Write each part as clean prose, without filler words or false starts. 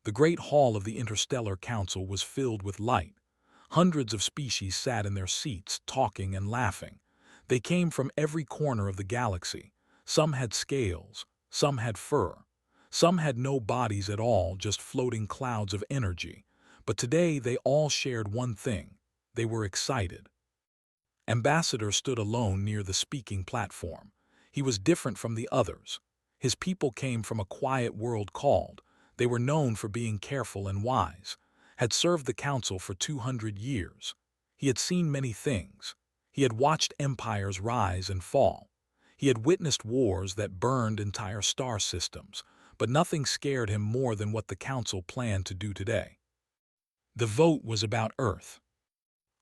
The great hall of the Interstellar Council was filled with light. Hundreds of species sat in their seats, talking and laughing. They came from every corner of the galaxy. Some had scales, some had fur, some had no bodies at all, just floating clouds of energy. But today they all shared one thing. They were excited. Ambassador stood alone near the speaking platform. He was different from the others. His people came from a quiet world called. They were known for being careful and wise, had served the council for 200 years. He had seen many things. He had watched empires rise and fall. He had witnessed wars that burned entire star systems, but nothing scared him more than what the council planned to do today. The vote was about Earth.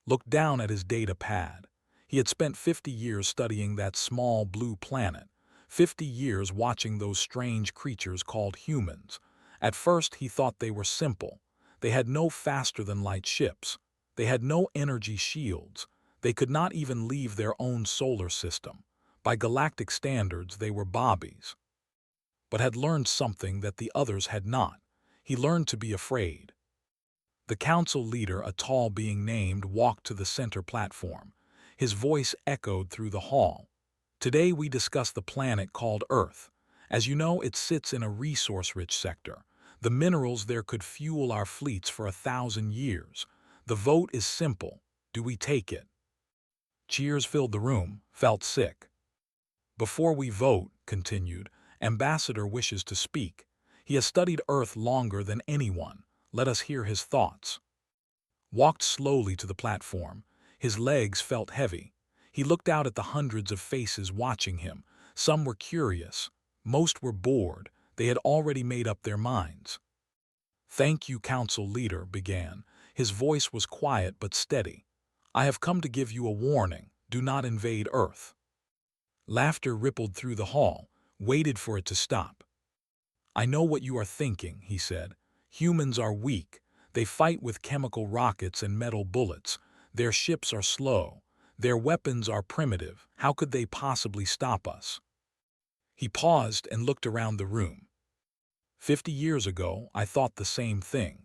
Looked down at his data pad. He had spent 50 years studying that small blue planet, 50 years watching those strange creatures called humans. At first he thought they were simple. They had no faster-than-light ships. They had no energy shields. They could not even leave their own solar system. By galactic standards, they were bobbies. But had learned something that the others had not. He learned to be afraid. The council leader, a tall being named, walked to the center platform. His voice echoed through the hall. Today we discuss the planet called Earth. As you know, it sits in a resource-rich sector. The minerals there could fuel our fleets for 1,000 years. The vote is simple. Do we take it? Cheers filled the room. Felt sick. Before we vote, continued, Ambassador wishes to speak. He has studied Earth longer than anyone. Let us hear his thoughts. Walked slowly to the platform. His legs felt heavy. He looked out at the hundreds of faces watching him. Some were curious. Most were bored. They had already made up their minds. Thank you, Council Leader, began. His voice was quiet but steady. I have come to give you a warning. Do not invade Earth. Laughter rippled through the hall, waited for it to stop. I know what you are thinking, he said. Humans are weak. They fight with chemical rockets and metal bullets. Their ships are slow. Their weapons are primitive. How could they possibly stop us? He paused and looked around the room. 50 years ago, I thought the same thing.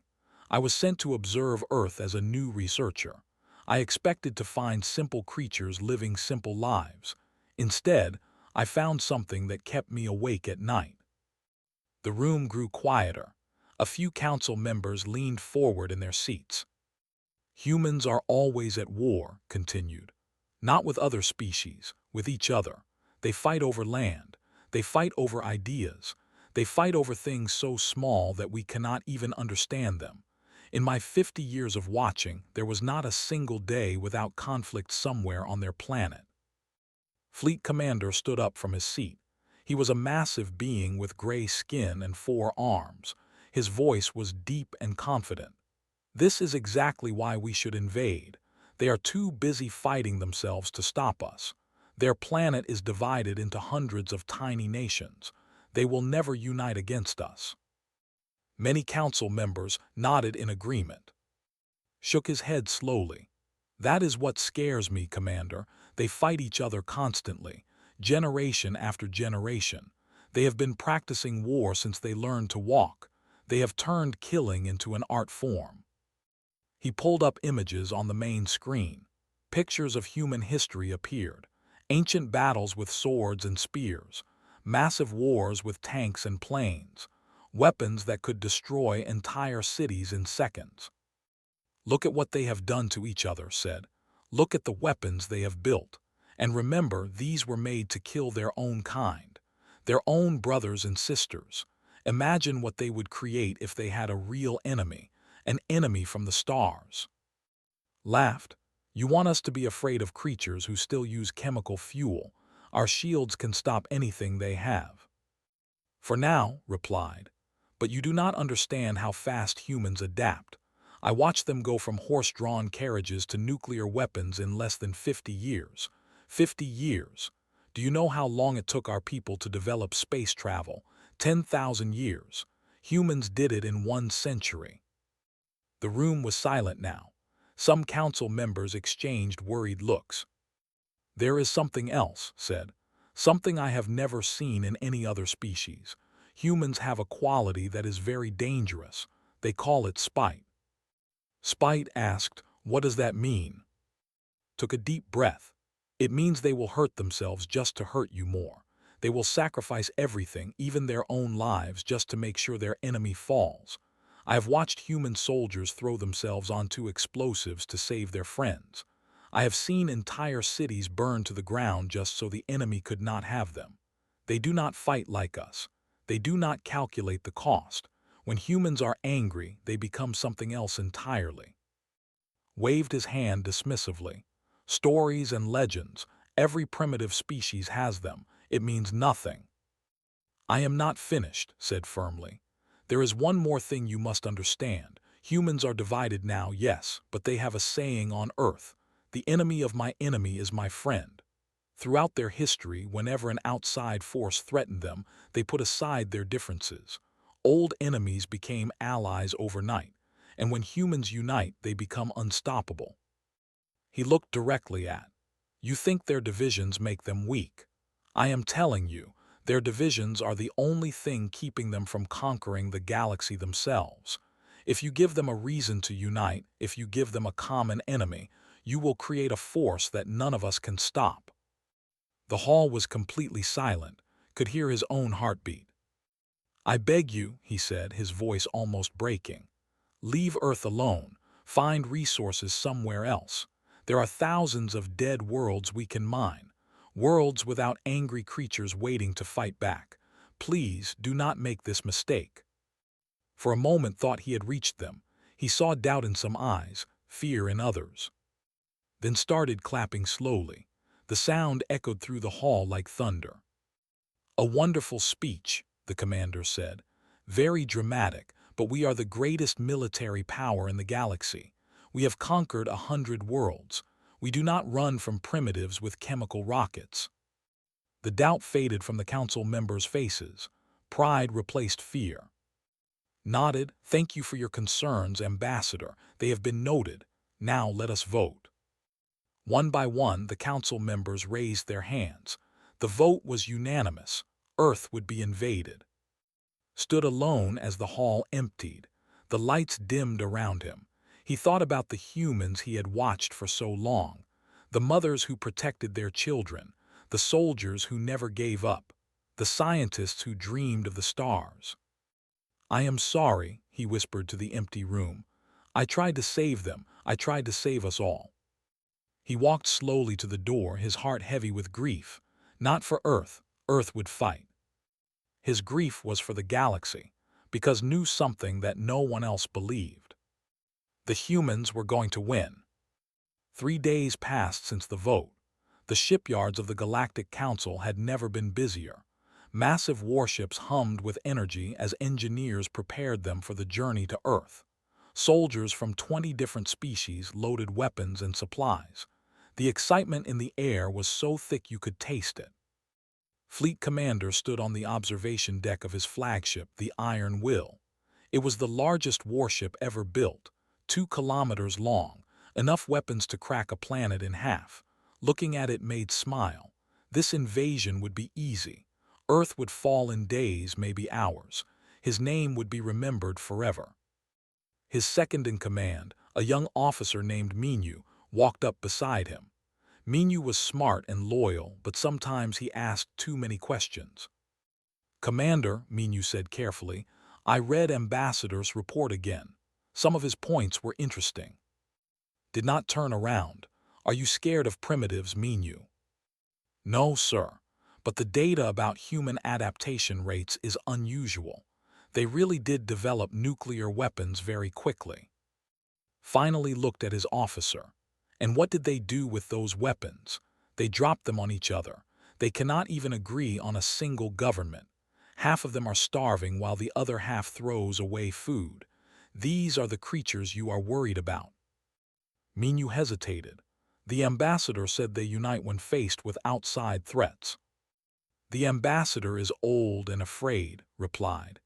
I was sent to observe Earth as a new researcher. I expected to find simple creatures living simple lives. Instead, I found something that kept me awake at night. The room grew quieter. A few council members leaned forward in their seats. Humans are always at war, continued. Not with other species, with each other. They fight over land. They fight over ideas. They fight over things so small that we cannot even understand them. In my 50 years of watching, there was not a single day without conflict somewhere on their planet. Fleet Commander stood up from his seat. He was a massive being with gray skin and 4 arms. His voice was deep and confident. This is exactly why we should invade. They are too busy fighting themselves to stop us. Their planet is divided into hundreds of tiny nations. They will never unite against us. Many council members nodded in agreement. Shook his head slowly. That is what scares me, Commander. They fight each other constantly, generation after generation. They have been practicing war since they learned to walk. They have turned killing into an art form. He pulled up images on the main screen. Pictures of human history appeared. Ancient battles with swords and spears. Massive wars with tanks and planes. Weapons that could destroy entire cities in seconds. Look at what they have done to each other, said. Look at the weapons they have built. And remember, these were made to kill their own kind, their own brothers and sisters. Imagine what they would create if they had a real enemy, an enemy from the stars. Laughed. You want us to be afraid of creatures who still use chemical fuel. Our shields can stop anything they have. For now, replied. But you do not understand how fast humans adapt. I watched them go from horse-drawn carriages to nuclear weapons in less than 50 years. 50 years. Do you know how long it took our people to develop space travel? 10,000 years. Humans did it in 1 century. The room was silent now. Some council members exchanged worried looks. There is something else, said. Something I have never seen in any other species. Humans have a quality that is very dangerous. They call it spite. Spite asked, "What does that mean?" Took a deep breath. "It means they will hurt themselves just to hurt you more. They will sacrifice everything, even their own lives, just to make sure their enemy falls. I have watched human soldiers throw themselves onto explosives to save their friends. I have seen entire cities burn to the ground just so the enemy could not have them. They do not fight like us. They do not calculate the cost. When humans are angry, they become something else entirely." Waved his hand dismissively. "Stories and legends, every primitive species has them. It means nothing." "I am not finished," said firmly. "There is one more thing you must understand. Humans are divided now, yes, but they have a saying on Earth: the enemy of my enemy is my friend. Throughout their history, whenever an outside force threatened them, they put aside their differences. Old enemies became allies overnight, and when humans unite, they become unstoppable." He looked directly at. "You think their divisions make them weak. I am telling you, their divisions are the only thing keeping them from conquering the galaxy themselves. If you give them a reason to unite, if you give them a common enemy, you will create a force that none of us can stop." The hall was completely silent, could hear his own heartbeat. "I beg you," he said, his voice almost breaking. "Leave Earth alone. Find resources somewhere else. There are thousands of dead worlds we can mine. Worlds without angry creatures waiting to fight back. Please do not make this mistake." For a moment thought he had reached them. He saw doubt in some eyes, fear in others. Then started clapping slowly. The sound echoed through the hall like thunder. "A wonderful speech," the commander said. "Very dramatic, but we are the greatest military power in the galaxy. We have conquered 100 worlds. We do not run from primitives with chemical rockets." The doubt faded from the council members' faces. Pride replaced fear. Nodded. "Thank you for your concerns, Ambassador. They have been noted. Now let us vote." One by one, the council members raised their hands. The vote was unanimous. Earth would be invaded. Stood alone as the hall emptied. The lights dimmed around him. He thought about the humans he had watched for so long, the mothers who protected their children, the soldiers who never gave up, the scientists who dreamed of the stars. "I am sorry," he whispered to the empty room. "I tried to save them. I tried to save us all." He walked slowly to the door, his heart heavy with grief. Not for Earth. Earth would fight. His grief was for the galaxy, because knew something that no one else believed. The humans were going to win. 3 days passed since the vote. The shipyards of the Galactic Council had never been busier. Massive warships hummed with energy as engineers prepared them for the journey to Earth. Soldiers from 20 different species loaded weapons and supplies. The excitement in the air was so thick you could taste it. Fleet Commander stood on the observation deck of his flagship, the Iron Will. It was the largest warship ever built, 2 kilometers long, enough weapons to crack a planet in half. Looking at it made smile. This invasion would be easy. Earth would fall in days, maybe hours. His name would be remembered forever. His second-in-command, a young officer named Minyu, walked up beside him. Minyu was smart and loyal, but sometimes he asked too many questions. "Commander," Minyu said carefully, "I read Ambassador's report again. Some of his points were interesting." Did not turn around. "Are you scared of primitives, Minyu?" "No, sir. But the data about human adaptation rates is unusual. They really did develop nuclear weapons very quickly." Finally looked at his officer. "And what did they do with those weapons? They dropped them on each other. They cannot even agree on a single government. Half of them are starving while the other half throws away food. These are the creatures you are worried about." Minyu hesitated. "The ambassador said they unite when faced with outside threats." "The ambassador is old and afraid," replied.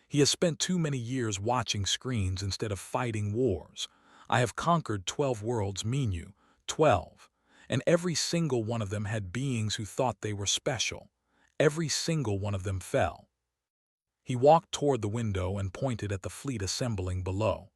"He has spent too many years watching screens instead of fighting wars. I have conquered 12 worlds, Minyu, 12. And every single one of them had beings who thought they were special. Every single one of them fell." He walked toward the window and pointed at the fleet assembling below.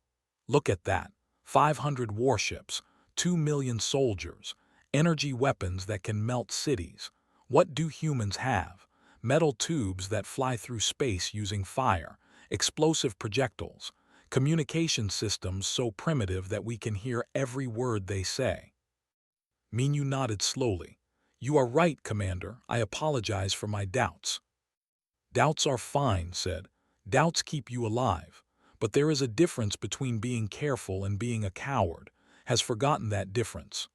Look at that. 500 warships, 2 million soldiers, energy weapons that can melt cities. What do humans have? Metal tubes that fly through space using fire, explosive projectiles, communication systems so primitive that we can hear every word they say. Minyu nodded slowly. You are right, Commander. I apologize for my doubts. Doubts are fine, said. Doubts keep you alive. But there is a difference between being careful and being a coward. Has forgotten that difference.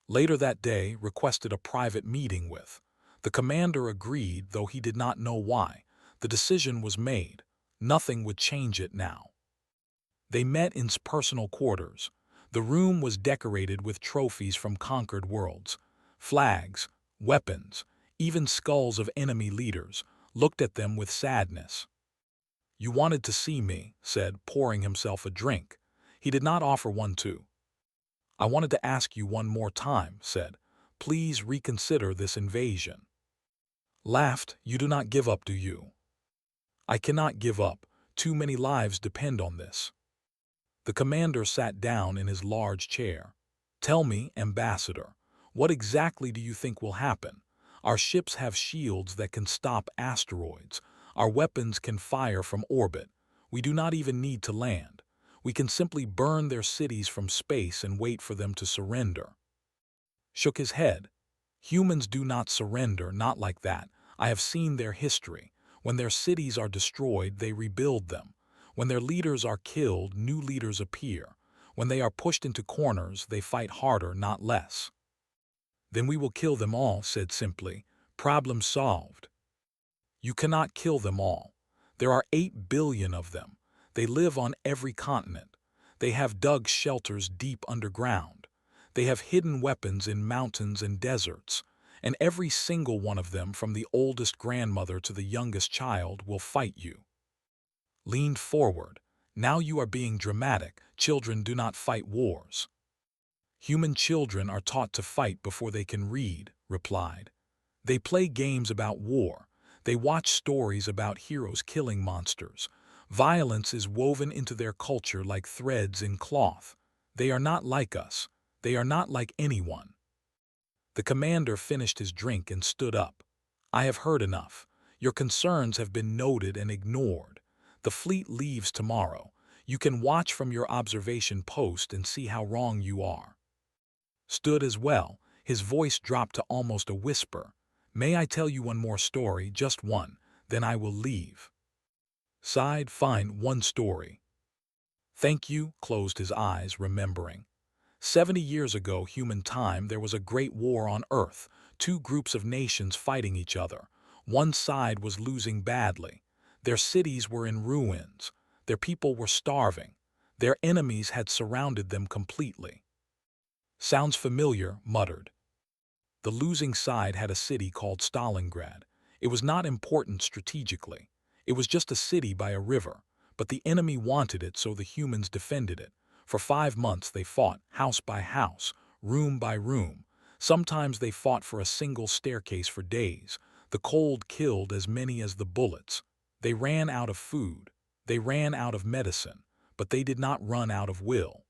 Later that day, requested a private meeting with. The commander agreed, though he did not know why. The decision was made. Nothing would change it now. They met in personal quarters. The room was decorated with trophies from conquered worlds. Flags, weapons, even skulls of enemy leaders, looked at them with sadness. You wanted to see me, said, pouring himself a drink. He did not offer one too. I wanted to ask you one more time, said. Please reconsider this invasion. Laughed, you do not give up, do you? I cannot give up. Too many lives depend on this. The commander sat down in his large chair. Tell me, Ambassador, what exactly do you think will happen? Our ships have shields that can stop asteroids. Our weapons can fire from orbit. We do not even need to land. We can simply burn their cities from space and wait for them to surrender. Shook his head. Humans do not surrender, not like that. I have seen their history. When their cities are destroyed, they rebuild them. When their leaders are killed, new leaders appear. When they are pushed into corners, they fight harder, not less. Then we will kill them all, said simply. Problem solved. You cannot kill them all. There are 8 billion of them. They live on every continent. They have dug shelters deep underground. They have hidden weapons in mountains and deserts. And every single one of them, from the oldest grandmother to the youngest child, will fight you. Leaned forward. Now you are being dramatic. Children do not fight wars. Human children are taught to fight before they can read, replied. They play games about war. They watch stories about heroes killing monsters. Violence is woven into their culture like threads in cloth. They are not like us. They are not like anyone. The commander finished his drink and stood up. I have heard enough. Your concerns have been noted and ignored. The fleet leaves tomorrow. You can watch from your observation post and see how wrong you are. Stood as well. His voice dropped to almost a whisper. May I tell you one more story, just one, then I will leave. Sighed, fine, one story. Thank you, closed his eyes, remembering. 70 years ago, human time, there was a great war on Earth, 2 groups of nations fighting each other. One side was losing badly. Their cities were in ruins. Their people were starving. Their enemies had surrounded them completely. Sounds familiar, muttered. The losing side had a city called Stalingrad. It was not important strategically. It was just a city by a river, but the enemy wanted it, so the humans defended it. For 5 months they fought, house by house, room by room. Sometimes they fought for a single staircase for days. The cold killed as many as the bullets. They ran out of food. They ran out of medicine, but they did not run out of will.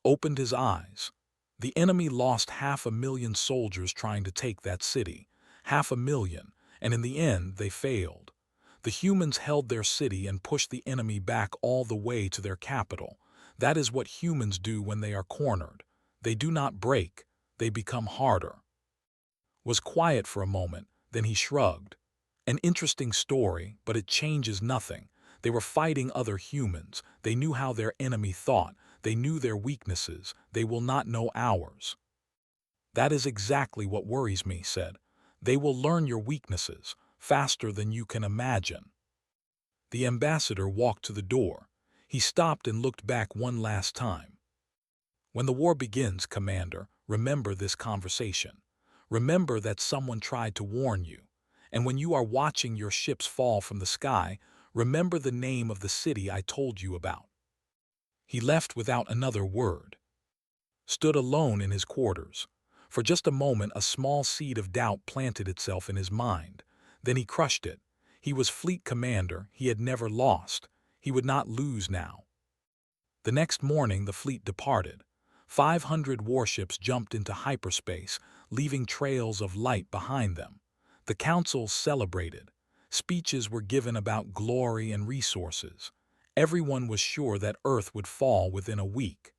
Opened his eyes. The enemy lost 500,000 soldiers trying to take that city. 500,000, and in the end they failed. The humans held their city and pushed the enemy back all the way to their capital. That is what humans do when they are cornered. They do not break, they become harder. Was quiet for a moment, then he shrugged. An interesting story, but it changes nothing. They were fighting other humans. They knew how their enemy thought. They knew their weaknesses. They will not know ours. That is exactly what worries me, said. They will learn your weaknesses faster than you can imagine. The ambassador walked to the door. He stopped and looked back one last time. When the war begins, Commander, remember this conversation. Remember that someone tried to warn you. And when you are watching your ships fall from the sky, remember the name of the city I told you about. He left without another word. Stood alone in his quarters. For just a moment, a small seed of doubt planted itself in his mind. Then he crushed it. He was fleet commander, he had never lost. He would not lose now. The next morning the fleet departed. 500 warships jumped into hyperspace, leaving trails of light behind them. The council celebrated. Speeches were given about glory and resources. Everyone was sure that Earth would fall within a week.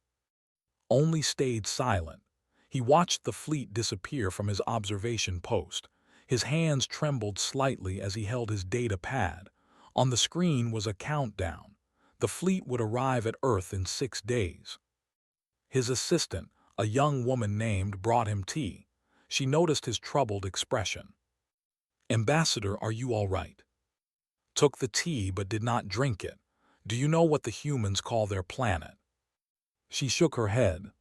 Only stayed silent. He watched the fleet disappear from his observation post. His hands trembled slightly as he held his data pad. On the screen was a countdown. The fleet would arrive at Earth in 6 days. His assistant, a young woman named, brought him tea. She noticed his troubled expression. "Ambassador, are you all right?" Took the tea but did not drink it. "Do you know what the humans call their planet?" She shook her head.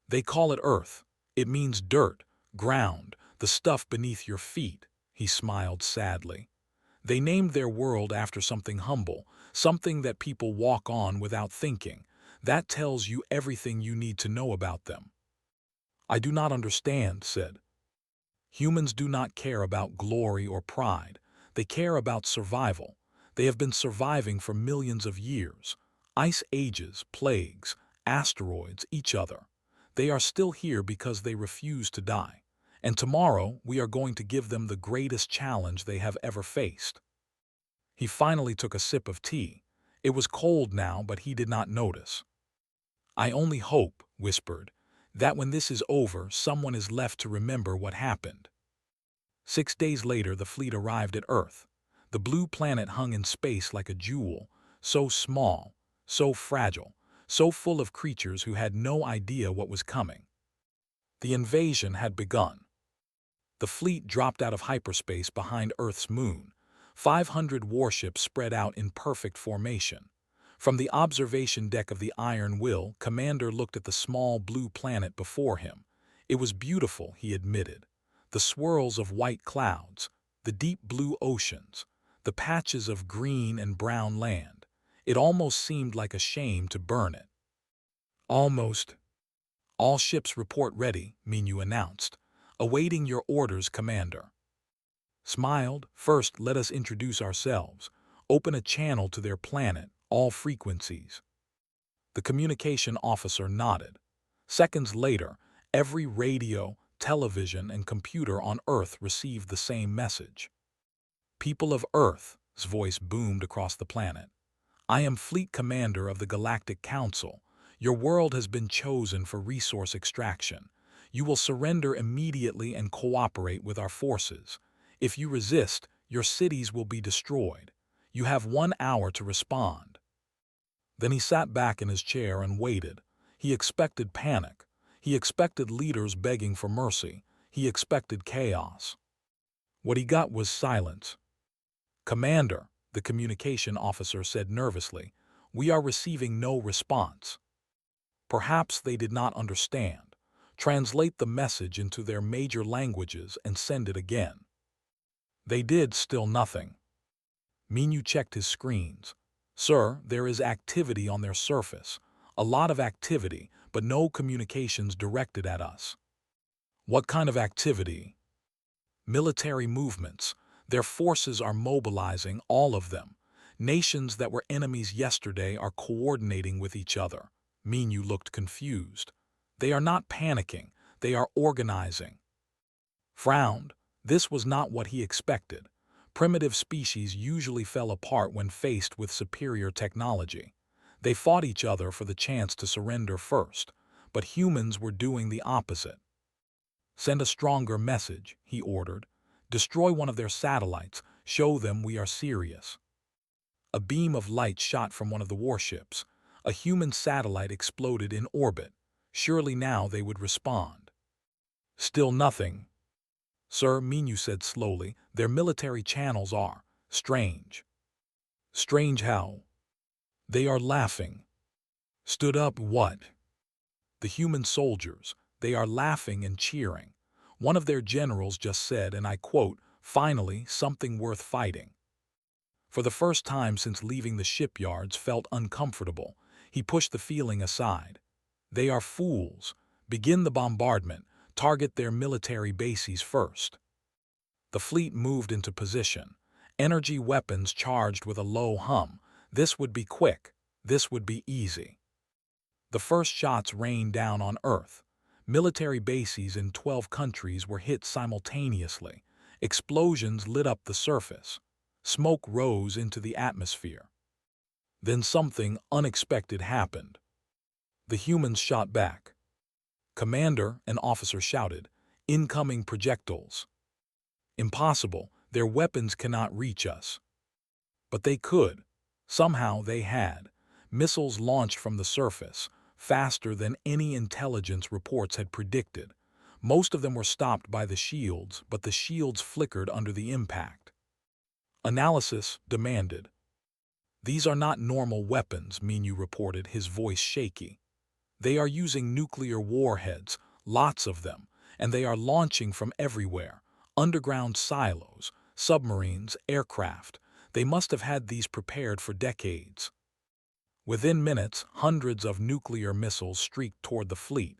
"They call it Earth. It means dirt, ground, the stuff beneath your feet." He smiled sadly. "They named their world after something humble, something that people walk on without thinking. That tells you everything you need to know about them." "I do not understand," said. "Humans do not care about glory or pride. They care about survival. They have been surviving for millions of years. Ice ages, plagues, asteroids, each other. They are still here because they refuse to die. And tomorrow we are going to give them the greatest challenge they have ever faced." He finally took a sip of tea. It was cold now, but he did not notice. "I only hope," whispered, "that when this is over, someone is left to remember what happened." 6 days later, the fleet arrived at Earth. The blue planet hung in space like a jewel, so small, so fragile, so full of creatures who had no idea what was coming. The invasion had begun. The fleet dropped out of hyperspace behind Earth's moon. 500 warships spread out in perfect formation. From the observation deck of the Iron Will, Commander looked at the small blue planet before him. It was beautiful, he admitted. The swirls of white clouds, the deep blue oceans, the patches of green and brown land. It almost seemed like a shame to burn it. "Almost. All ships report ready," Minu announced. "Awaiting your orders, Commander." Smiled. "First, let us introduce ourselves. Open a channel to their planet, all frequencies." The communication officer nodded. Seconds later, every radio, television, and computer on Earth received the same message. "People of Earth's voice boomed across the planet. I am Fleet Commander of the Galactic Council. Your world has been chosen for resource extraction. You will surrender immediately and cooperate with our forces. If you resist, your cities will be destroyed. You have 1 hour to respond." Then he sat back in his chair and waited. He expected panic. He expected leaders begging for mercy. He expected chaos. What he got was silence. "Commander," the communication officer said nervously, "we are receiving no response." Perhaps they did not understand. Translate the message into their major languages and send it again. They did, still nothing. Minu checked his screens. "Sir, there is activity on their surface. A lot of activity, but no communications directed at us." "What kind of activity?" "Military movements. Their forces are mobilizing, all of them. Nations that were enemies yesterday are coordinating with each other." Minu looked confused. "They are not panicking. They are organizing." Frowned. This was not what he expected. Primitive species usually fell apart when faced with superior technology. They fought each other for the chance to surrender first, but humans were doing the opposite. "Send a stronger message," he ordered. "Destroy one of their satellites. Show them we are serious." A beam of light shot from one of the warships. A human satellite exploded in orbit. Surely now they would respond. Still nothing. "Sir," Minu said slowly, "their military channels are strange." "Strange how?" "They are laughing." "Stood up what?" "The human soldiers. They are laughing and cheering. One of their generals just said, and I quote, 'Finally, something worth fighting.'" For the first time since leaving the shipyards, felt uncomfortable. He pushed the feeling aside. "They are fools. Begin the bombardment. Target their military bases first." The fleet moved into position. Energy weapons charged with a low hum. This would be quick. This would be easy. The first shots rained down on Earth. Military bases in 12 countries were hit simultaneously. Explosions lit up the surface. Smoke rose into the atmosphere. Then something unexpected happened. The humans shot back. "Commander," an officer shouted, "incoming projectiles." "Impossible. Their weapons cannot reach us." But they could. Somehow they had. Missiles launched from the surface, faster than any intelligence reports had predicted. Most of them were stopped by the shields, but the shields flickered under the impact. Analysis demanded. "These are not normal weapons," Minyu reported, his voice shaky. "They are using nuclear warheads, lots of them, and they are launching from everywhere. Underground silos, submarines, aircraft. They must have had these prepared for decades." Within minutes, hundreds of nuclear missiles streaked toward the fleet.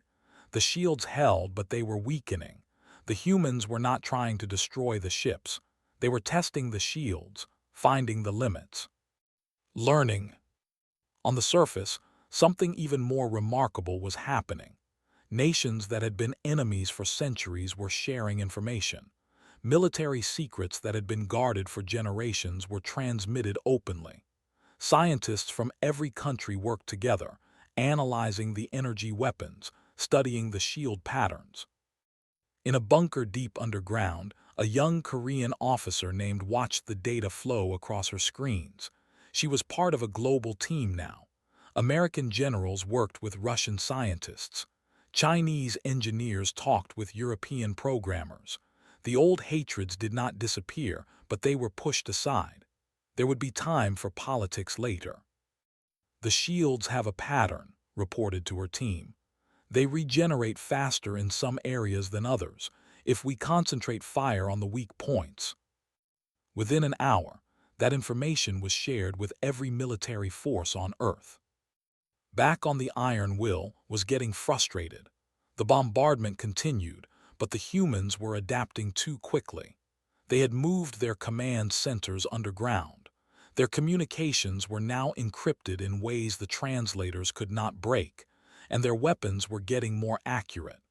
The shields held, but they were weakening. The humans were not trying to destroy the ships. They were testing the shields, finding the limits. Learning. On the surface, something even more remarkable was happening. Nations that had been enemies for centuries were sharing information. Military secrets that had been guarded for generations were transmitted openly. Scientists from every country worked together, analyzing the energy weapons, studying the shield patterns. In a bunker deep underground, a young Korean officer named watched the data flow across her screens. She was part of a global team now. American generals worked with Russian scientists. Chinese engineers talked with European programmers. The old hatreds did not disappear, but they were pushed aside. There would be time for politics later. "The shields have a pattern," reported to her team. "They regenerate faster in some areas than others, if we concentrate fire on the weak points." Within an hour, that information was shared with every military force on Earth. Back on the Iron Will was getting frustrated. The bombardment continued, but the humans were adapting too quickly. They had moved their command centers underground. Their communications were now encrypted in ways the translators could not break, and their weapons were getting more accurate.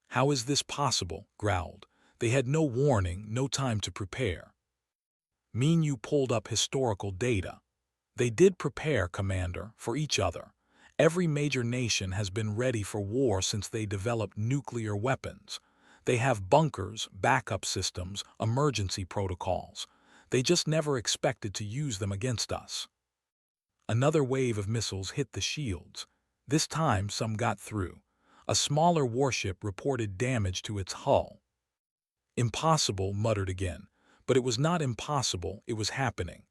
"How is this possible?" growled. "They had no warning, no time to prepare." Minyu pulled up historical data. "They did prepare, Commander, for each other. Every major nation has been ready for war since they developed nuclear weapons. They have bunkers, backup systems, emergency protocols. They just never expected to use them against us." Another wave of missiles hit the shields. This time some got through. A smaller warship reported damage to its hull. "Impossible," muttered again. But it was not impossible, it was happening.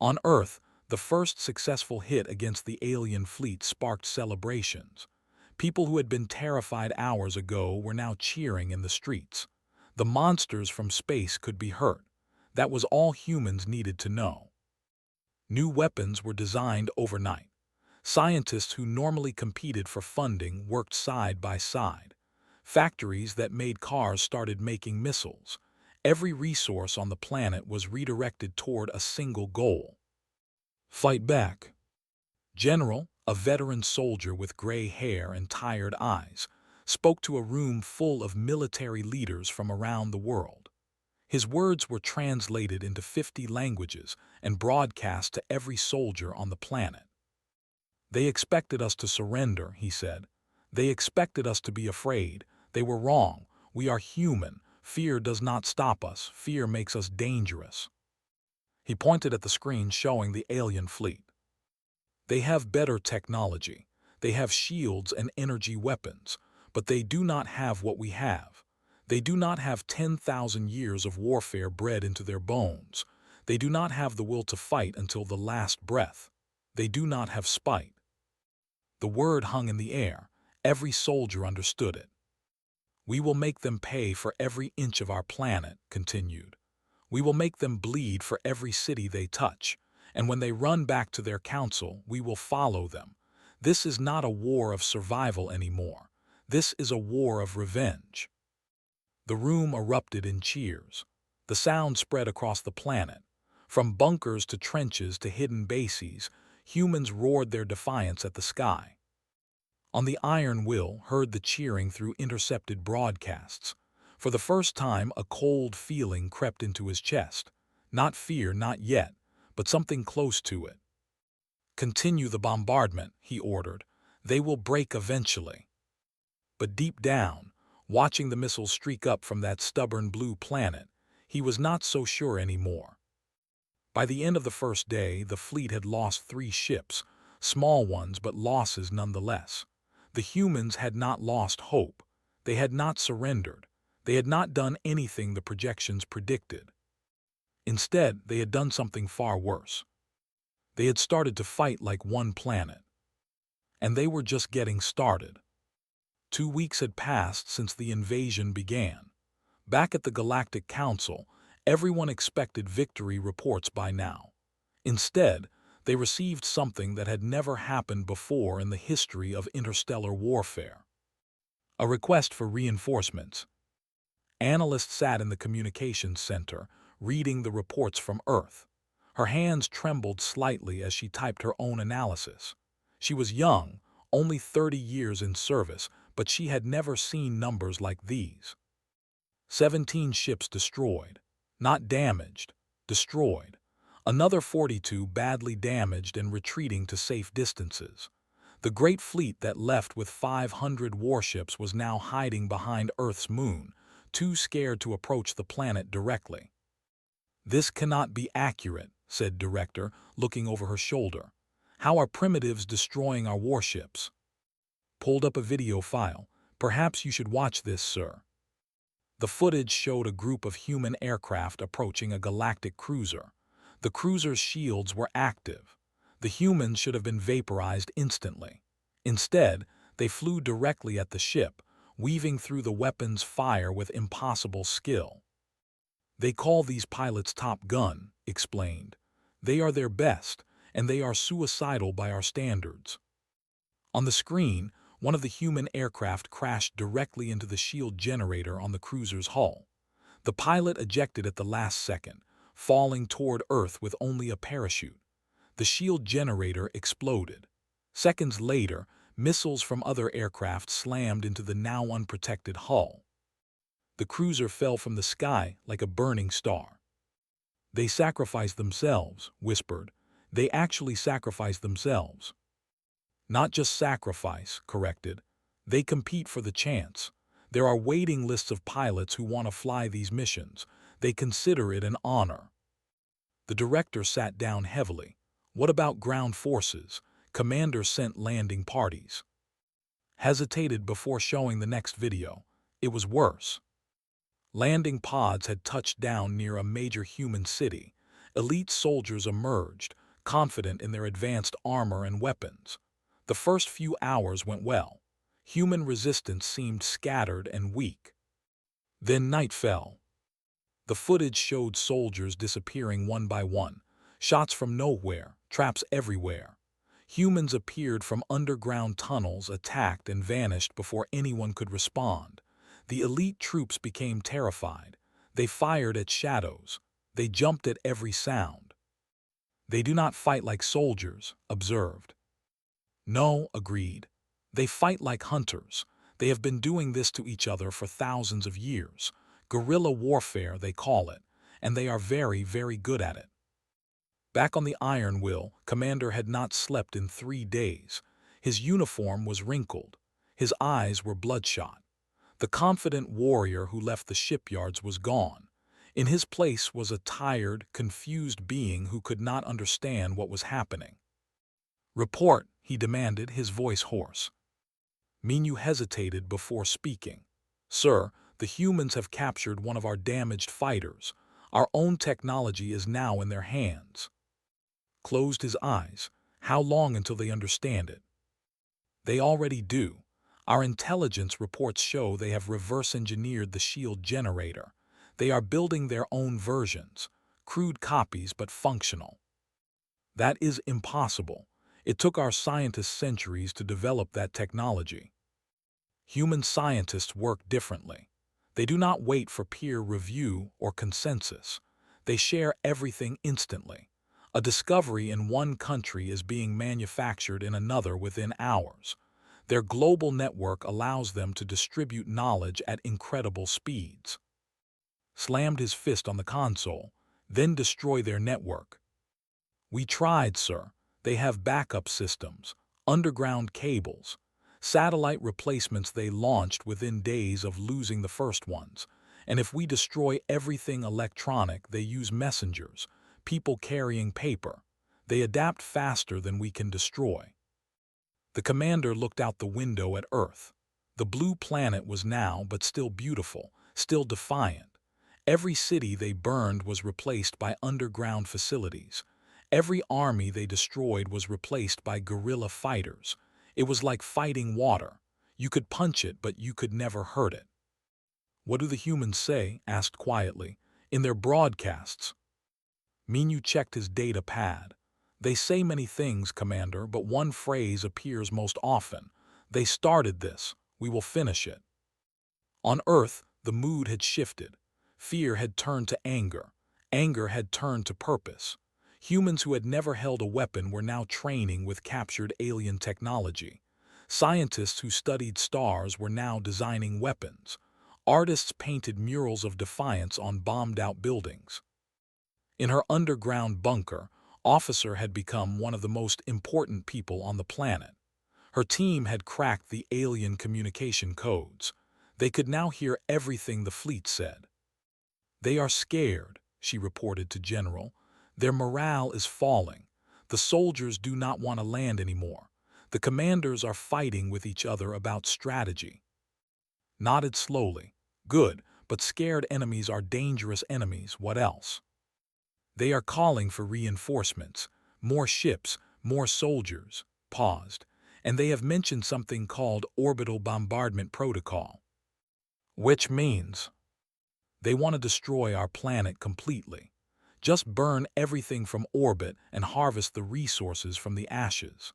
On Earth, the first successful hit against the alien fleet sparked celebrations. People who had been terrified hours ago were now cheering in the streets. The monsters from space could be hurt. That was all humans needed to know. New weapons were designed overnight. Scientists who normally competed for funding worked side by side. Factories that made cars started making missiles. Every resource on the planet was redirected toward a single goal: fight back. General, a veteran soldier with gray hair and tired eyes, spoke to a room full of military leaders from around the world. His words were translated into 50 languages and broadcast to every soldier on the planet. "They expected us to surrender," he said. "They expected us to be afraid. They were wrong. We are human. Fear does not stop us. Fear makes us dangerous." He pointed at the screen showing the alien fleet. "They have better technology. They have shields and energy weapons, but they do not have what we have. They do not have 10,000 years of warfare bred into their bones. They do not have the will to fight until the last breath. They do not have spite." The word hung in the air. Every soldier understood it. "We will make them pay for every inch of our planet," continued. "We will make them bleed for every city they touch. And when they run back to their council, we will follow them. This is not a war of survival anymore. This is a war of revenge." The room erupted in cheers. The sound spread across the planet. From bunkers to trenches to hidden bases, humans roared their defiance at the sky. On the iron will heard the cheering through intercepted broadcasts. For the first time, a cold feeling crept into his chest. Not fear, not yet, but something close to it. "Continue the bombardment," he ordered. "They will break eventually." But deep down, watching the missiles streak up from that stubborn blue planet, he was not so sure anymore. By the end of the first day, the fleet had lost 3 ships, small ones but losses nonetheless. The humans had not lost hope. They had not surrendered. They had not done anything the projections predicted. Instead, they had done something far worse. They had started to fight like one planet. And they were just getting started. 2 weeks had passed since the invasion began. Back at the Galactic Council, everyone expected victory reports by now. Instead, they received something that had never happened before in the history of interstellar warfare. A request for reinforcements. Analyst sat in the communications center, reading the reports from Earth. Her hands trembled slightly as she typed her own analysis. She was young, only 30 years in service, but she had never seen numbers like these. 17 ships destroyed. Not damaged, destroyed. Another 42 badly damaged and retreating to safe distances. The great fleet that left with 500 warships was now hiding behind Earth's moon, too scared to approach the planet directly. "This cannot be accurate," said Director, looking over her shoulder. "How are primitives destroying our warships?" "Pulled up a video file. Perhaps you should watch this, sir." The footage showed a group of human aircraft approaching a galactic cruiser. The cruiser's shields were active. The humans should have been vaporized instantly. Instead, they flew directly at the ship, weaving through the weapon's fire with impossible skill. "They call these pilots Top Gun," explained. "They are their best, and they are suicidal by our standards." On the screen, one of the human aircraft crashed directly into the shield generator on the cruiser's hull. The pilot ejected at the last second, falling toward Earth with only a parachute. The shield generator exploded. Seconds later, missiles from other aircraft slammed into the now unprotected hull. The cruiser fell from the sky like a burning star. "They sacrificed themselves," whispered. "They actually sacrificed themselves." "Not just sacrifice," corrected. "They compete for the chance. There are waiting lists of pilots who want to fly these missions. They consider it an honor." The director sat down heavily. "What about ground forces? Commander sent landing parties." Hesitated before showing the next video. It was worse. Landing pods had touched down near a major human city. Elite soldiers emerged, confident in their advanced armor and weapons. The first few hours went well. Human resistance seemed scattered and weak. Then night fell. The footage showed soldiers disappearing one by one. Shots from nowhere, traps everywhere. Humans appeared from underground tunnels, attacked and vanished before anyone could respond. The elite troops became terrified. They fired at shadows. They jumped at every sound. "They do not fight like soldiers," observed. "No," agreed. "They fight like hunters. They have been doing this to each other for thousands of years. Guerrilla warfare, they call it, and they are very, very good at it." Back on the Iron Will, Commander had not slept in 3 days. His uniform was wrinkled. His eyes were bloodshot. The confident warrior who left the shipyards was gone. In his place was a tired, confused being who could not understand what was happening. "Report," he demanded, his voice hoarse. Minu hesitated before speaking. "Sir, the humans have captured one of our damaged fighters. Our own technology is now in their hands." Closed his eyes. How long until they understand it? "They already do. Our intelligence reports show they have reverse-engineered the shield generator. They are building their own versions, crude copies but functional." "That is impossible. It took our scientists centuries to develop that technology." "Human scientists work differently. They do not wait for peer review or consensus. They share everything instantly. A discovery in one country is being manufactured in another within hours. Their global network allows them to distribute knowledge at incredible speeds. Slammed his fist on the console, then destroy their network. We tried, sir. They have backup systems, underground cables, satellite replacements they launched within days of losing the first ones. And if we destroy everything electronic, they use messengers, people carrying paper. They adapt faster than we can destroy. The commander looked out the window at Earth. The blue planet was now but still beautiful, still defiant. Every city they burned was replaced by underground facilities. Every army they destroyed was replaced by guerrilla fighters. It was like fighting water. You could punch it, but you could never hurt it. What do the humans say? Asked quietly. In their broadcasts. Minyu checked his data pad. They say many things, Commander, but one phrase appears most often. They started this. We will finish it. On Earth, the mood had shifted. Fear had turned to anger. Anger had turned to purpose. Humans who had never held a weapon were now training with captured alien technology. Scientists who studied stars were now designing weapons. Artists painted murals of defiance on bombed-out buildings. In her underground bunker, Officer had become one of the most important people on the planet. Her team had cracked the alien communication codes. They could now hear everything the fleet said. They are scared, she reported to General. Their morale is falling. The soldiers do not want to land anymore. The commanders are fighting with each other about strategy. Nodded slowly. Good, but scared enemies are dangerous enemies. What else? They are calling for reinforcements, more ships, more soldiers. Paused. And they have mentioned something called orbital bombardment protocol. Which means they want to destroy our planet completely. Just burn everything from orbit and harvest the resources from the ashes.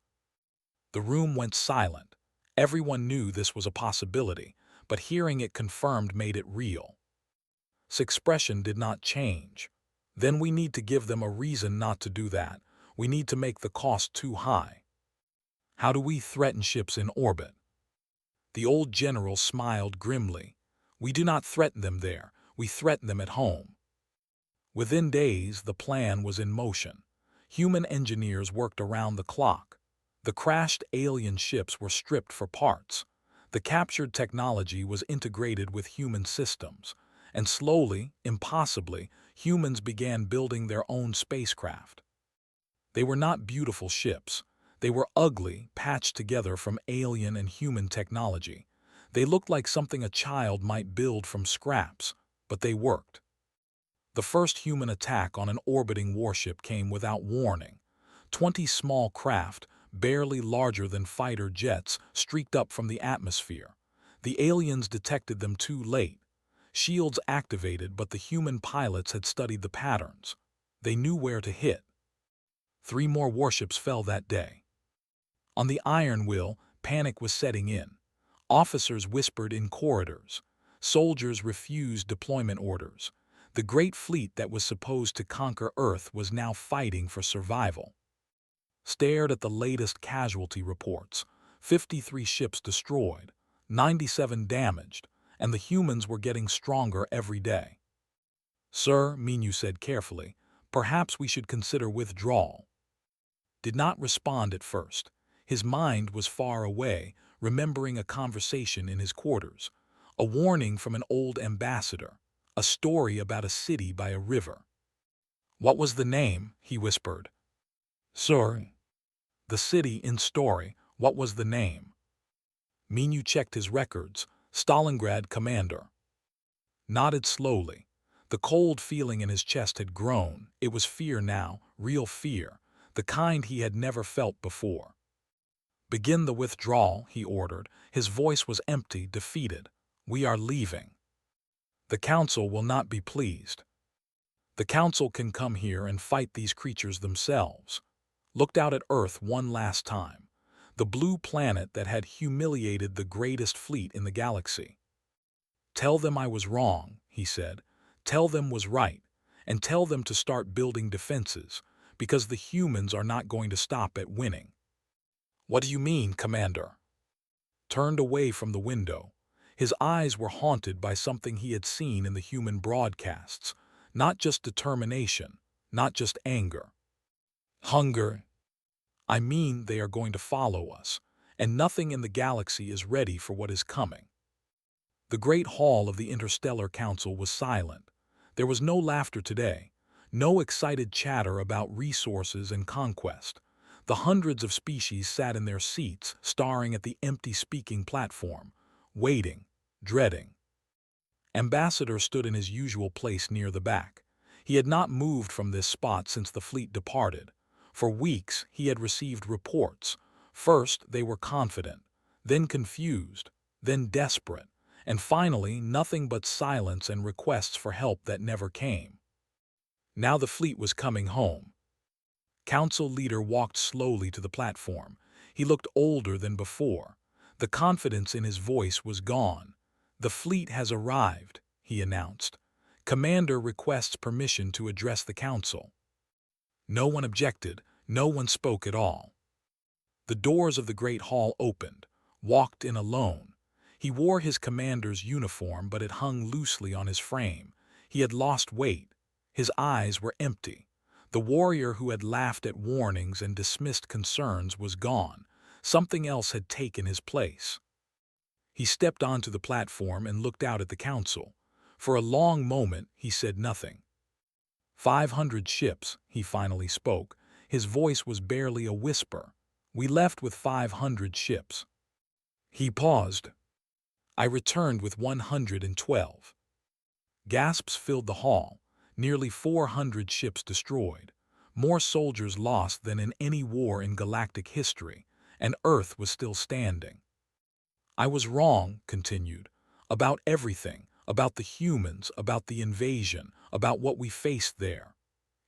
The room went silent. Everyone knew this was a possibility, but hearing it confirmed made it real. His expression did not change. Then we need to give them a reason not to do that. We need to make the cost too high. How do we threaten ships in orbit? The old general smiled grimly. We do not threaten them there. We threaten them at home. Within days, the plan was in motion. Human engineers worked around the clock. The crashed alien ships were stripped for parts. The captured technology was integrated with human systems. And slowly, impossibly, humans began building their own spacecraft. They were not beautiful ships. They were ugly, patched together from alien and human technology. They looked like something a child might build from scraps, but they worked. The first human attack on an orbiting warship came without warning. 20 small craft, barely larger than fighter jets, streaked up from the atmosphere. The aliens detected them too late. Shields activated, but the human pilots had studied the patterns. They knew where to hit. 3 more warships fell that day. On the Iron Will, panic was setting in. Officers whispered in corridors. Soldiers refused deployment orders. The great fleet that was supposed to conquer Earth was now fighting for survival. Stared at the latest casualty reports. 53 ships destroyed, 97 damaged, and the humans were getting stronger every day. Sir, Minyu said carefully, perhaps we should consider withdrawal. Did not respond at first. His mind was far away, remembering a conversation in his quarters. A warning from an old ambassador. A story about a city by a river. What was the name? He whispered. Sir. The city in story. What was the name? Minyu checked his records. Stalingrad, Commander. Nodded slowly. The cold feeling in his chest had grown. It was fear now, real fear, the kind he had never felt before. Begin the withdrawal, he ordered. His voice was empty, defeated. We are leaving. The Council will not be pleased. The Council can come here and fight these creatures themselves. Looked out at Earth one last time. The blue planet that had humiliated the greatest fleet in the galaxy. "Tell them I was wrong," he said. "Tell them was right, and tell them to start building defenses, because the humans are not going to stop at winning." "What do you mean, Commander?" Turned away from the window. His eyes were haunted by something he had seen in the human broadcasts, not just determination, not just anger. Hunger. "I mean they are going to follow us, and nothing in the galaxy is ready for what is coming." The great hall of the Interstellar Council was silent. There was no laughter today, no excited chatter about resources and conquest. The hundreds of species sat in their seats, staring at the empty speaking platform, waiting, dreading. Ambassador stood in his usual place near the back. He had not moved from this spot since the fleet departed. For weeks he had received reports. First they were confident, then confused, then desperate, and finally nothing but silence and requests for help that never came. Now the fleet was coming home. Council leader walked slowly to the platform. He looked older than before. The confidence in his voice was gone. "The fleet has arrived," he announced. "Commander requests permission to address the council." No one objected, no one spoke at all. The doors of the great hall opened. Walked in alone. He wore his commander's uniform, but it hung loosely on his frame. He had lost weight. His eyes were empty. The warrior who had laughed at warnings and dismissed concerns was gone. Something else had taken his place. He stepped onto the platform and looked out at the council. For a long moment he said nothing. 500 ships, he finally spoke. His voice was barely a whisper. "We left with 500 ships." He paused. "I returned with 112. Gasps filled the hall. Nearly 400 ships destroyed. More soldiers lost than in any war in galactic history, and Earth was still standing. "I was wrong," continued, "about everything, about the humans, about the invasion, about what we faced there."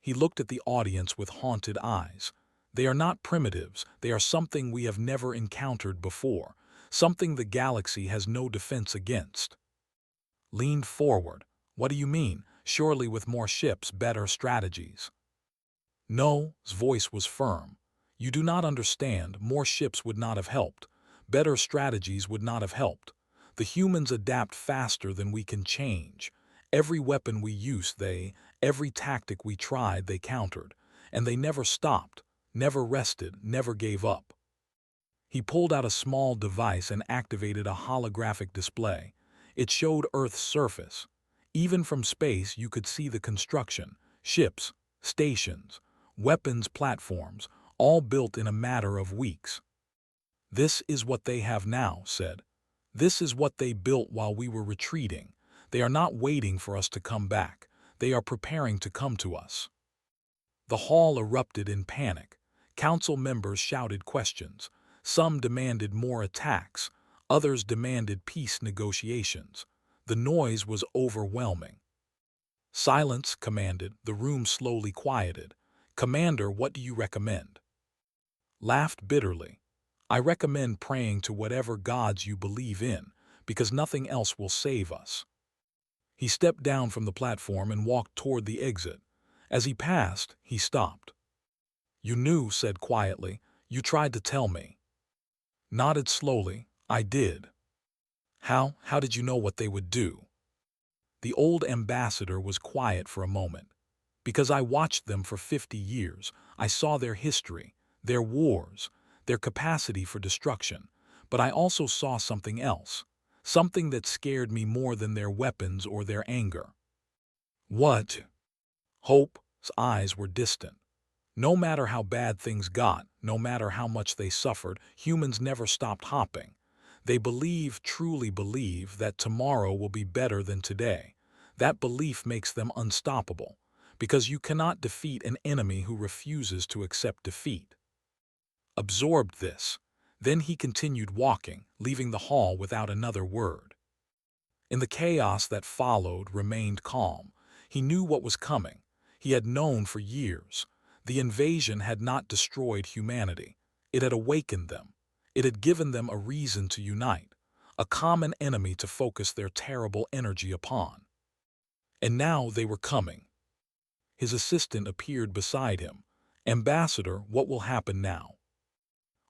He looked at the audience with haunted eyes. "They are not primitives, they are something we have never encountered before, something the galaxy has no defense against." Leaned forward. "What do you mean? Surely with more ships, better strategies." "No," his voice was firm. "You do not understand. More ships would not have helped. Better strategies would not have helped. The humans adapt faster than we can change. Every weapon we used, every tactic we tried, they countered. And they never stopped, never rested, never gave up." He pulled out a small device and activated a holographic display. It showed Earth's surface. Even from space you could see the construction, ships, stations, weapons platforms, all built in a matter of weeks. "This is what they have now," said. "This is what they built while we were retreating. They are not waiting for us to come back. They are preparing to come to us." The hall erupted in panic. Council members shouted questions. Some demanded more attacks. Others demanded peace negotiations. The noise was overwhelming. "Silence," commanded. The room slowly quieted. "Commander, what do you recommend?" Laughed bitterly. "I recommend praying to whatever gods you believe in, because nothing else will save us." He stepped down from the platform and walked toward the exit. As he passed, he stopped. "You knew," said quietly. "You tried to tell me." Nodded slowly. "I did." How did you know what they would do?" The old ambassador was quiet for a moment. "Because I watched them for 50 years. I saw their history, their wars, their capacity for destruction. But I also saw something else, something that scared me more than their weapons or their anger." "What?" Hope's eyes were distant. "No matter how bad things got, no matter how much they suffered, humans never stopped hopping. They believe, truly believe, that tomorrow will be better than today. That belief makes them unstoppable, because you cannot defeat an enemy who refuses to accept defeat." Absorbed this. Then he continued walking, leaving the hall without another word. In the chaos that followed, remained calm. He knew what was coming. He had known for years. The invasion had not destroyed humanity. It had awakened them. It had given them a reason to unite, a common enemy to focus their terrible energy upon. And now they were coming. His assistant appeared beside him. "Ambassador, what will happen now?"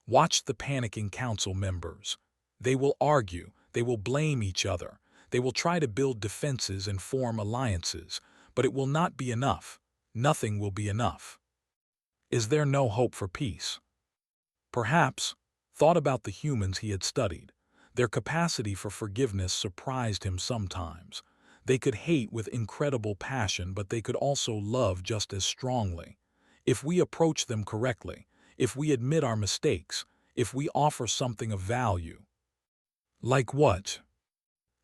Watch the panicking council members. They will argue, they will blame each other, they will try to build defenses and form alliances, but it will not be enough. Nothing will be enough. Is there no hope for peace? Perhaps. Thought about the humans he had studied. Their capacity for forgiveness surprised him sometimes. They could hate with incredible passion, but they could also love just as strongly. If we approach them correctly, if we admit our mistakes, if we offer something of value. Like what?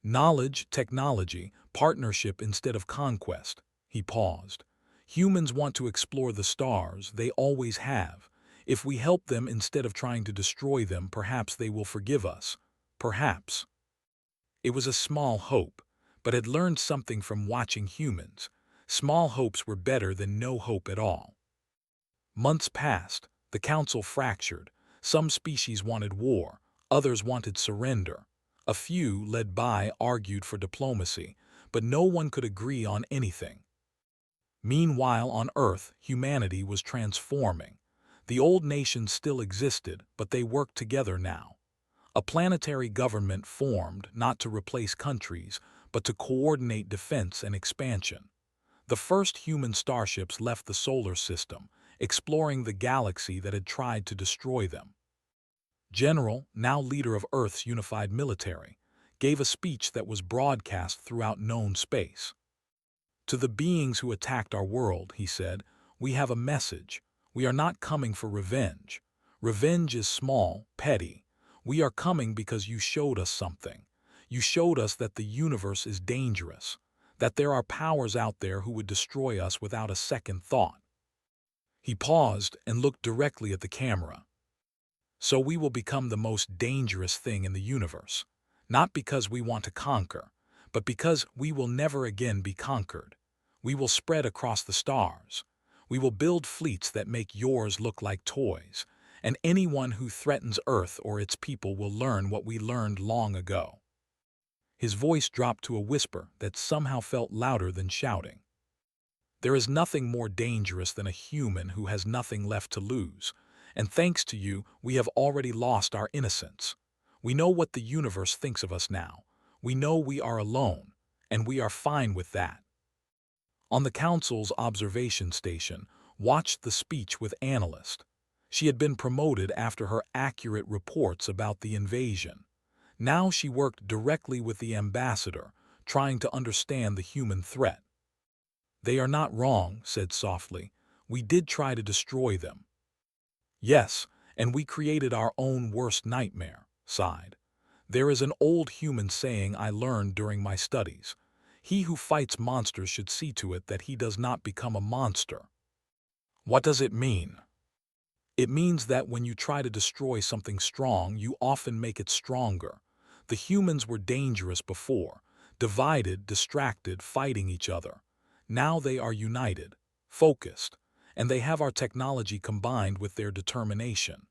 Knowledge, technology, partnership instead of conquest. He paused. Humans want to explore the stars, they always have. If we help them instead of trying to destroy them, perhaps they will forgive us. Perhaps. It was a small hope, but had learned something from watching humans. Small hopes were better than no hope at all. Months passed, the council fractured. Some species wanted war, others wanted surrender. A few, led by, argued for diplomacy, but no one could agree on anything. Meanwhile, on Earth, humanity was transforming. The old nations still existed, but they worked together now. A planetary government formed not to replace countries, but to coordinate defense and expansion. The first human starships left the solar system, exploring the galaxy that had tried to destroy them. General, now leader of Earth's unified military, gave a speech that was broadcast throughout known space. To the beings who attacked our world, he said, we have a message. We are not coming for revenge. Revenge is small, petty. We are coming because you showed us something. You showed us that the universe is dangerous, that there are powers out there who would destroy us without a second thought. He paused and looked directly at the camera. So we will become the most dangerous thing in the universe, not because we want to conquer, but because we will never again be conquered. We will spread across the stars. We will build fleets that make yours look like toys, and anyone who threatens Earth or its people will learn what we learned long ago. His voice dropped to a whisper that somehow felt louder than shouting. There is nothing more dangerous than a human who has nothing left to lose, and thanks to you, we have already lost our innocence. We know what the universe thinks of us now. We know we are alone, and we are fine with that. On the council's observation station, watched the speech with analyst. She had been promoted after her accurate reports about the invasion. Now she worked directly with the ambassador, trying to understand the human threat. They are not wrong, said softly. We did try to destroy them. Yes, and we created our own worst nightmare, sighed. There is an old human saying I learned during my studies. He who fights monsters should see to it that he does not become a monster. What does it mean? It means that when you try to destroy something strong, you often make it stronger. The humans were dangerous before, divided, distracted, fighting each other. Now they are united, focused, and they have our technology combined with their determination.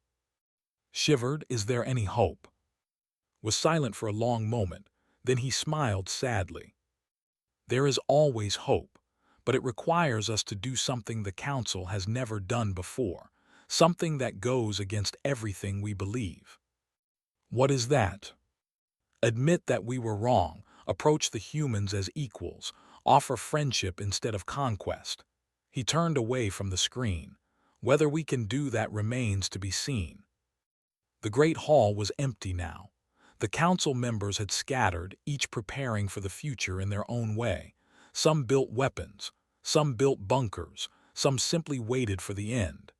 Shivered, is there any hope? Was silent for a long moment, then he smiled sadly. There is always hope, but it requires us to do something the Council has never done before, something that goes against everything we believe. What is that? Admit that we were wrong, approach the humans as equals, offer friendship instead of conquest. He turned away from the screen. Whether we can do that remains to be seen. The great hall was empty now. The council members had scattered, each preparing for the future in their own way. Some built weapons, some built bunkers, some simply waited for the end.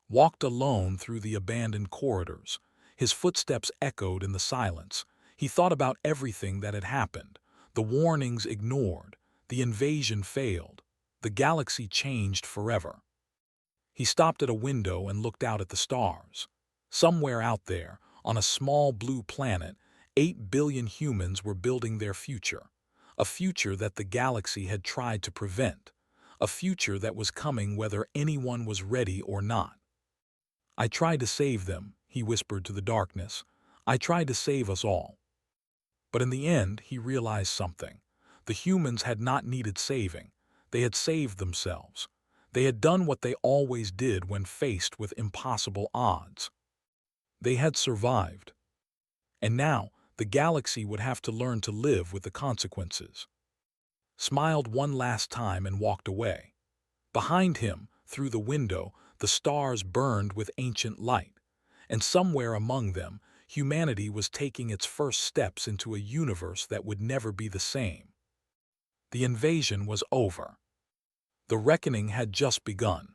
Walked alone through the abandoned corridors. His footsteps echoed in the silence. He thought about everything that had happened. The warnings ignored. The invasion failed. The galaxy changed forever. He stopped at a window and looked out at the stars. Somewhere out there, on a small blue planet, 8 billion humans were building their future. A future that the galaxy had tried to prevent. A future that was coming whether anyone was ready or not. I tried to save them, he whispered to the darkness. I tried to save us all. But in the end, he realized something. The humans had not needed saving. They had saved themselves. They had done what they always did when faced with impossible odds. They had survived. And now, the galaxy would have to learn to live with the consequences. Smiled one last time and walked away. Behind him, through the window, the stars burned with ancient light, and somewhere among them, humanity was taking its first steps into a universe that would never be the same. The invasion was over. The reckoning had just begun.